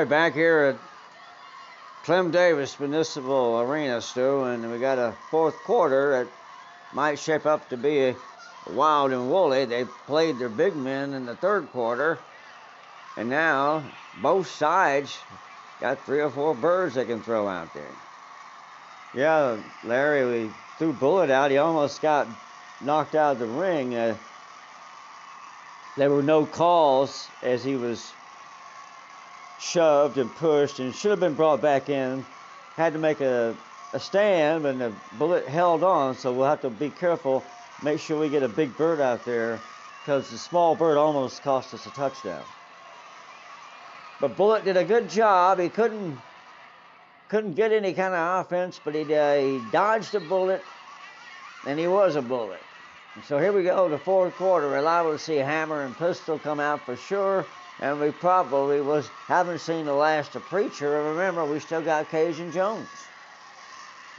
All right, back here at Clem Davis Municipal Arena, Stu, and we got a fourth quarter that might shape up to be wild and woolly. They played their big men in the third quarter, and now both sides got 3 or 4 birds they can throw out there. Yeah, Larry, we threw Bullet out. He almost got knocked out of the ring. There were no calls as he was shoved and pushed and should have been brought back in. Had to make a stand, but the Bullet held on, so we'll have to be careful, make sure we get a big bird out there, because the small bird almost cost us a touchdown. But Bullet did a good job. He couldn't get any kind of offense, but he dodged a bullet, and he was a bullet. And so here we go, the fourth quarter. We're liable to see Hammer and Pistol come out for sure. And we probably haven't seen the last of Preacher. And remember, we still got Cajun Jones.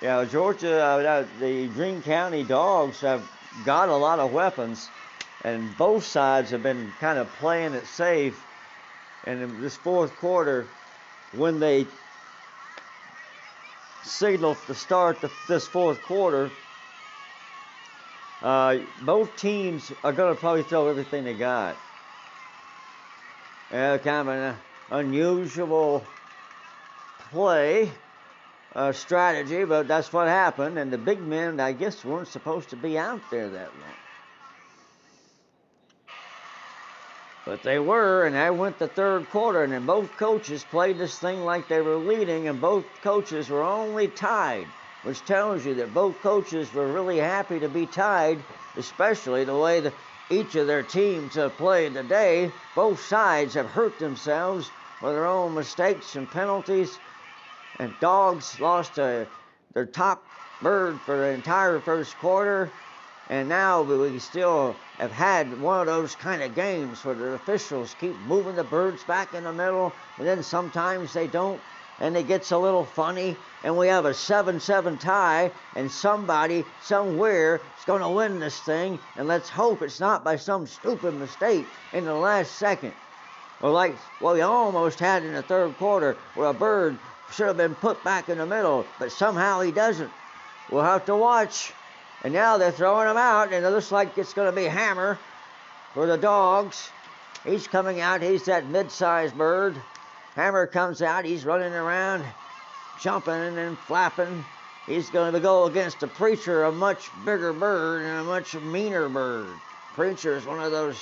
Yeah, Georgia, the Greene County Dogs have got a lot of weapons, and both sides have been kind of playing it safe. And in this fourth quarter, when they signal to start this fourth quarter, both teams are going to probably throw everything they got. Kind of an unusual play, strategy, but that's what happened. And the big men, I guess, weren't supposed to be out there that long. But they were, and that went the third quarter, and then both coaches played this thing like they were leading, and both coaches were only tied, which tells you that both coaches were really happy to be tied, especially the way that each of their teams have played today. Both sides have hurt themselves with their own mistakes and penalties. And Dogs lost their top bird for the entire first quarter. And now we still have had one of those kind of games where the officials keep moving the birds back in the middle, and then sometimes they don't, and it gets a little funny, and we have a 7-7 tie, and somebody somewhere is going to win this thing, and let's hope it's not by some stupid mistake in the last second. Or like what we almost had in the third quarter, where a bird should have been put back in the middle, but somehow he doesn't. We'll have to watch. And now they're throwing him out, and it looks like it's going to be Hammer for the Dogs. He's coming out. He's that mid-sized bird. Hammer comes out. He's running around, jumping and flapping. He's going to go against the Preacher, a much bigger bird and a much meaner bird. Preacher is one of those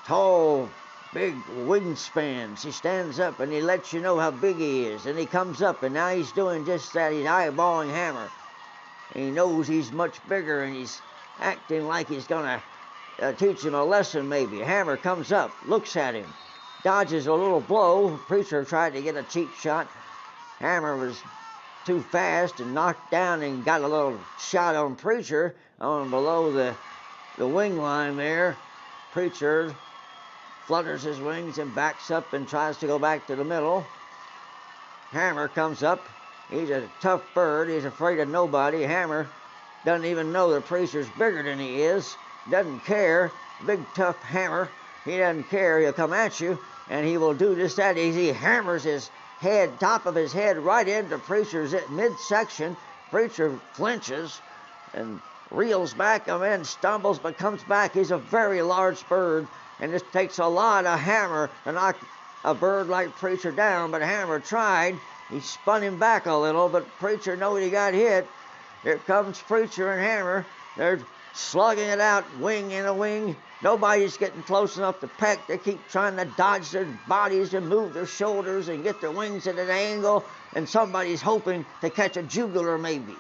tall, big wingspans. He stands up and he lets you know how big he is. And he comes up, and now he's doing just that. He's eyeballing Hammer. And he knows he's much bigger, and he's acting like he's going to teach him a lesson maybe. Hammer comes up, looks at him, dodges a little blow. Preacher tried to get a cheap shot. Hammer was too fast and knocked down and got a little shot on Preacher on below the wing line there. Preacher flutters his wings and backs up and tries to go back to the middle. Hammer comes up. He's a tough bird. He's afraid of nobody. Hammer doesn't even know the Preacher's bigger than he is. Doesn't care. Big, tough Hammer. He doesn't care. He'll come at you, and he will do just that. He hammers his head, top of his head, right into Preacher's midsection. Preacher flinches and reels back, and then stumbles, but comes back. He's a very large bird, and it takes a lot of Hammer to knock a bird like Preacher down, but Hammer tried. He spun him back a little, but Preacher knew he got hit. Here comes Preacher and Hammer. They're slugging it out, wing in a wing. Nobody's getting close enough to peck. They keep trying to dodge their bodies and move their shoulders and get their wings at an angle, and somebody's hoping to catch a jugular maybe.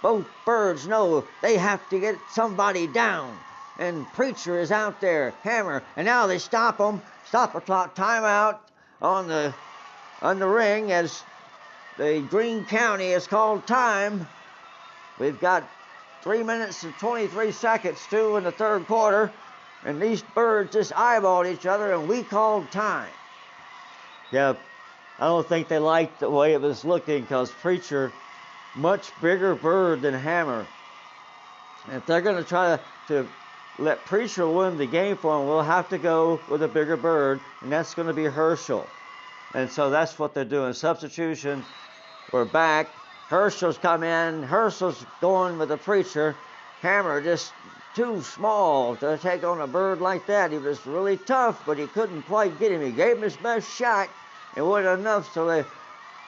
Both birds know they have to get somebody down, and Preacher is out there, Hammer, and now they stop him. Stop the clock, timeout on the ring as the Greene County has called time. We've got 3 minutes and 23 seconds, too, in the third quarter, and these birds just eyeballed each other, and we called time. Yeah, I don't think they liked the way it was looking, because Preacher, much bigger bird than Hammer. And if they're going to try to let Preacher win the game for them, we'll have to go with a bigger bird, and that's going to be Herschel. And so that's what they're doing. Substitution. We're back. Herschel's come in. Herschel's going with the preacher. Hammer just too small to take on a bird like that. He was really tough, but he couldn't quite get him. He gave him his best shot. It wasn't enough, so they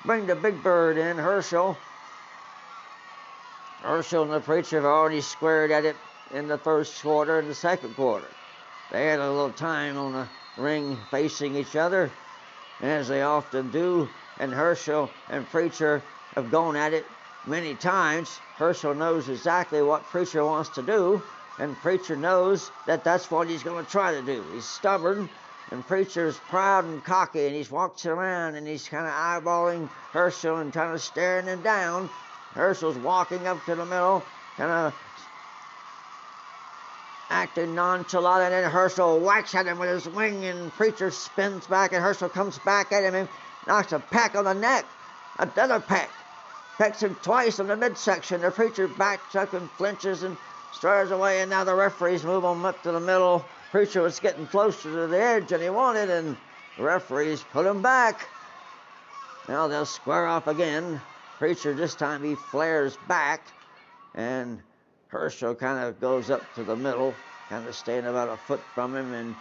bring the big bird in, Herschel. Herschel and the preacher have already squared at it in the first quarter and the second quarter. They had a little time on the ring facing each other, as they often do, and Herschel and preacher have gone at it many times. Herschel knows exactly what preacher wants to do, and preacher knows that that's what he's going to try to do. He's stubborn, and preacher's proud and cocky, and he walks around and he's kind of eyeballing Herschel and kind of staring him down. Herschel's walking up to the middle, kind of acting nonchalant, and then Herschel whacks at him with his wing, and preacher spins back, and Herschel comes back at him and knocks a peck on the neck. Another peck. Pecks him twice in the midsection. The preacher backs up and flinches and stirs away, and now the referees move him up to the middle. Preacher was getting closer to the edge than he wanted, and the referees put him back. Now they'll square off again. Preacher, this time he flares back, and Herschel kind of goes up to the middle, kind of staying about a foot from him, and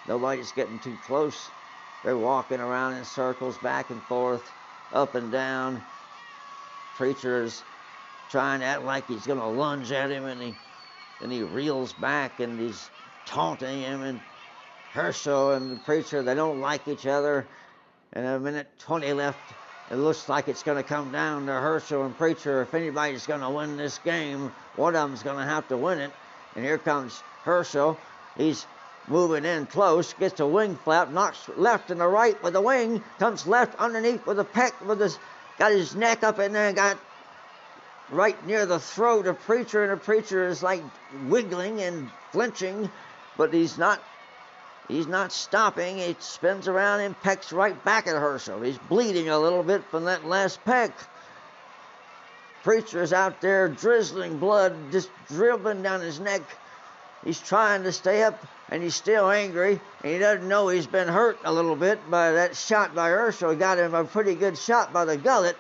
nobody's getting too close. They're walking around in circles, back and forth, up and down. Preacher is trying to act like he's going to lunge at him, and he reels back, and he's taunting him. And Herschel and the preacher, they don't like each other. And a minute 20 left. It looks like it's going to come down to Herschel and preacher. If anybody's going to win this game, one of them's going to have to win it. And here comes Herschel. He's moving in close, gets a wing flap, knocks left and the right with the wing, comes left underneath with a peck, got his neck up in there, got right near the throat of preacher, and the preacher is like wiggling and flinching, but he's not stopping. He spins around and pecks right back at Herschel. He's bleeding a little bit from that last peck. Preacher's out there drizzling blood, just dribbling down his neck. He's trying to stay up, and he's still angry, and he doesn't know he's been hurt a little bit by that shot by Herschel. He got him a pretty good shot by the gullet.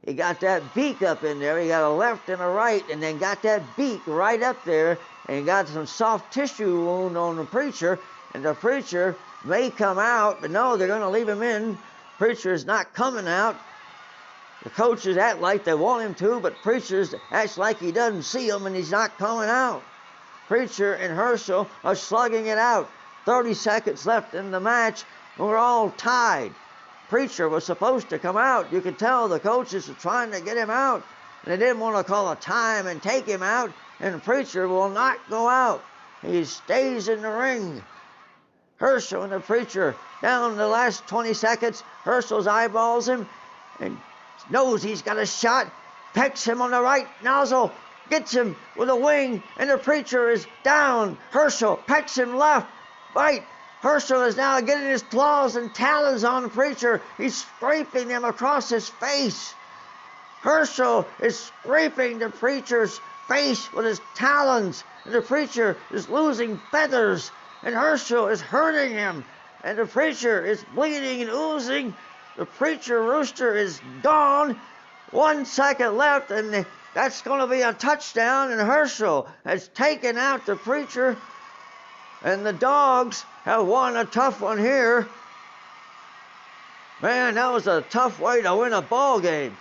He got that beak up in there. He got a left and a right, and then got that beak right up there, and he got some soft tissue wound on the preacher, and the preacher may come out, but no, they're going to leave him in. Preacher is not coming out. The coaches act like they want him to, but preacher acts like he doesn't see him, and he's not coming out. Preacher and Herschel are slugging it out. 30 seconds left in the match. We're all tied. Preacher was supposed to come out. You could tell the coaches are trying to get him out. They didn't want to call a time and take him out, and Preacher will not go out. He stays in the ring. Herschel and the Preacher down the last 20 seconds. Herschel's eyeballs him and knows he's got a shot. Pecks him on the right nozzle. Gets him with a wing, and the Preacher is down. Herschel pecks him left, right. Herschel is now getting his claws and talons on the Preacher. He's scraping them across his face. Herschel is scraping the Preacher's face with his talons, and the Preacher is losing feathers, and Herschel is hurting him, and the Preacher is bleeding and oozing. The Preacher rooster is gone. 1 second left, and that's going to be a touchdown, and Herschel has taken out the Preacher, and the Dogs have won a tough one here. Man, that was a tough way to win a ball game.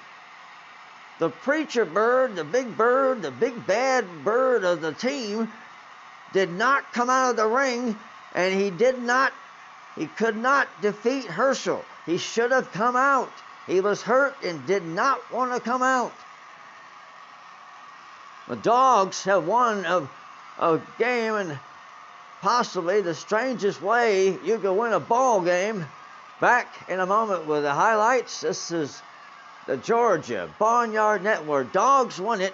The Preacher bird, the big bad bird of the team, did not come out of the ring, and he could not defeat Herschel. He should have come out. He was hurt and did not want to come out. The Dogs have won a game in possibly the strangest way you could win a ball game. Back in a moment with the highlights. This is the Georgia Barnyard Network. Dogs won it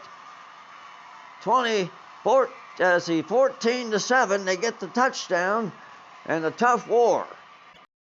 14-7. They get the touchdown and the tough war.